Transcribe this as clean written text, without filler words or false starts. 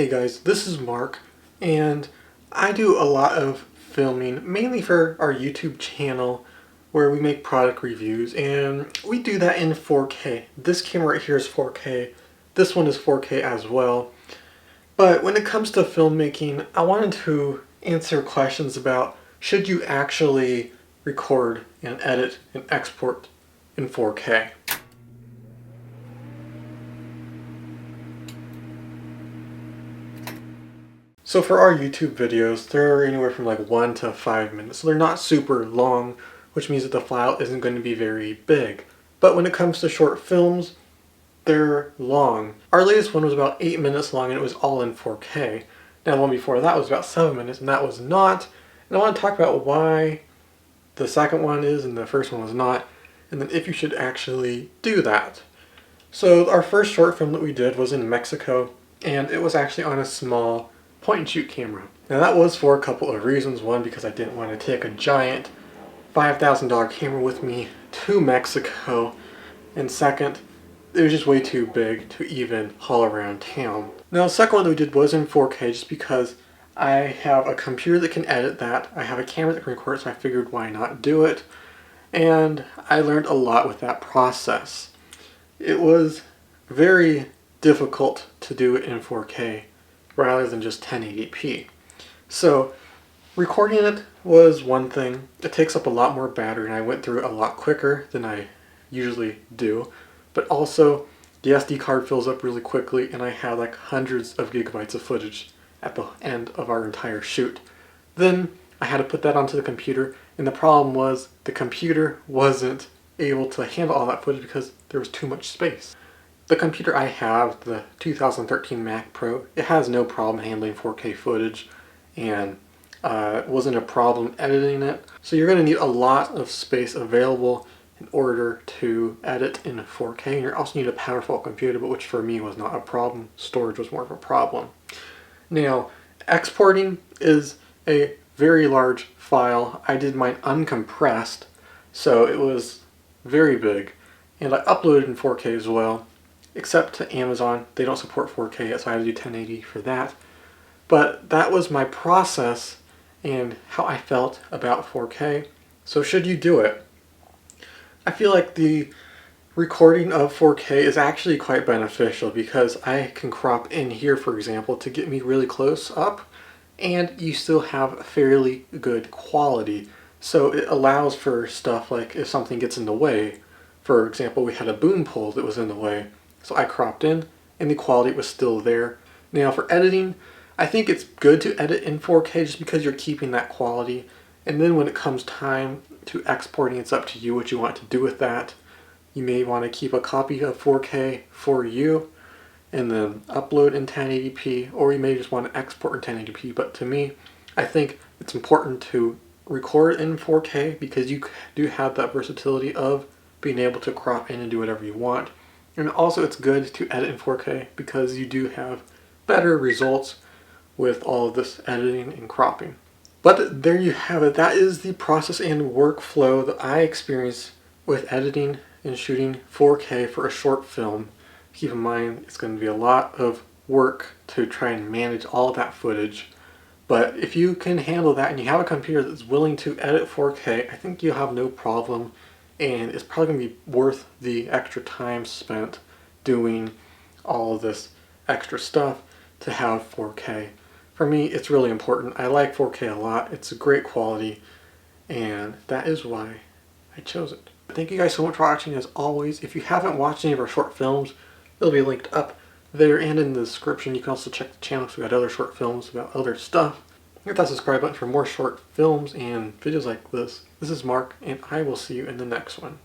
Hey guys, this is Mark, and I do a lot of filming, mainly for our YouTube channel, where we make product reviews, and we do that in 4K. This camera right here is 4K, this one is 4K as well. But when it comes to filmmaking, I wanted to answer questions about should you actually record and edit and export in 4K. So for our YouTube videos, they're anywhere from like 1 to 5 minutes. So they're not super long, which means that the file isn't going to be very big. But when it comes to short films, they're long. Our latest one was about 8 minutes long and it was all in 4K. Now the one before that was about 7 minutes and that was not. And I want to talk about why the second one is and the first one was not, and then if you should actually do that. So our first short film that we did was in Mexico, and it was actually on a small point-and-shoot camera. Now that was for a couple of reasons. One, because I didn't want to take a giant $5,000 camera with me to Mexico, and second, it was just way too big to even haul around town. Now the second one that we did was in 4K just because I have a computer that can edit that, I have a camera that can record it, so I figured why not do it, and I learned a lot with that process. It was very difficult to do it in 4K rather than just 1080p. So recording it was one thing. It takes up a lot more battery and I went through it a lot quicker than I usually do. But also the SD card fills up really quickly and I had like hundreds of gigabytes of footage at the end of our entire shoot. Then I had to put that onto the computer, and the problem was the computer wasn't able to handle all that footage because there was too much space. The computer I have, the 2013 Mac Pro, it has no problem handling 4K footage, and it wasn't a problem editing it. So you're going to need a lot of space available in order to edit in 4K, and you also need a powerful computer, but which for me was not a problem. Storage was more of a problem. Now, exporting is a very large file. I did mine uncompressed, so it was very big, and I uploaded in 4K as well. Except to Amazon, they don't support 4K yet, so I had to do 1080 for that. But that was my process and how I felt about 4K. So should you do it? I feel like the recording of 4K is actually quite beneficial because I can crop in here, for example, to get me really close up, and you still have fairly good quality. So it allows for stuff like if something gets in the way. For example, we had a boom pole that was in the way. So I cropped in and the quality was still there. Now for editing, I think it's good to edit in 4K just because you're keeping that quality. And then when it comes time to exporting, it's up to you what you want to do with that. You may want to keep a copy of 4K for you and then upload in 1080p, or you may just want to export in 1080p. But to me, I think it's important to record in 4K because you do have that versatility of being able to crop in and do whatever you want. And also it's good to edit in 4K because you do have better results with all of this editing and cropping. But there you have it. That is the process and workflow that I experienced with editing and shooting 4K for a short film. Keep in mind it's going to be a lot of work to try and manage all of that footage. But if you can handle that and you have a computer that's willing to edit 4K, I think you'll have no problem. And it's probably going to be worth the extra time spent doing all of this extra stuff to have 4K. For me, it's really important. I like 4K a lot. It's a great quality, and that is why I chose it. Thank you guys so much for watching. As always, if you haven't watched any of our short films, they'll be linked up there and in the description. You can also check the channel because we got other short films about other stuff. Hit that subscribe button for more short films and videos like this. This is Mark, and I will see you in the next one.